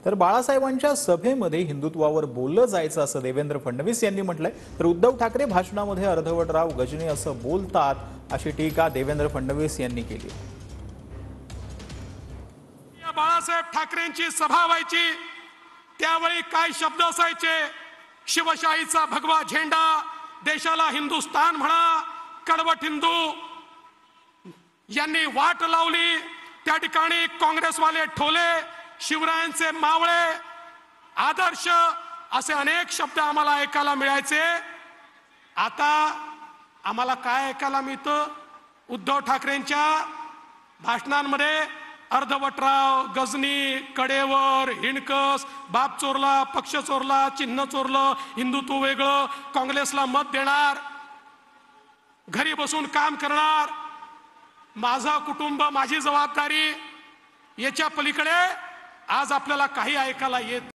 तर बाळासाहेबांच्या सभेमध्ये हिंदुत्वावर बोललं जायचं असं देवेंद्र फडणवीस यांनी म्हटलंय। तर उद्धव ठाकरे भाषणामध्ये अर्धवटराव गजनी असं बोलतात अशी टीका देवेंद्र फडणवीस यांनी केली। बाळासाहेब ठाकरेंची सभा व्हायची त्यावेळी काय शब्द असायचे? शिवशाहीचा भगवा झेंडा, देशाला हिंदुस्तान म्हणा, कडवट हिंदू यांनी वाट लावली। त्या ठिकाणी काँग्रेसवाले ठोले, शिवरायांचे मावळे, आदर्श असे अनेक शब्द आम्हाला ऐकायला मिळायचे। आता आम्हाला काय ऐकायला मिळतं? उद्धव ठाकरेंच्या भाषणांमध्ये अर्धवटराव गजनी, कडेवर, हिणकस, बाप चोरला, पक्ष चोरला, चिन्ह चोरलं, हिंदुत्व वेगळं, काँग्रेसला मत देणार, घरी बसून काम करणार, माझा कुटुंब माझी जबाबदारी, याच्या पलीकडे आज आपल्याला काही ऐकायला येत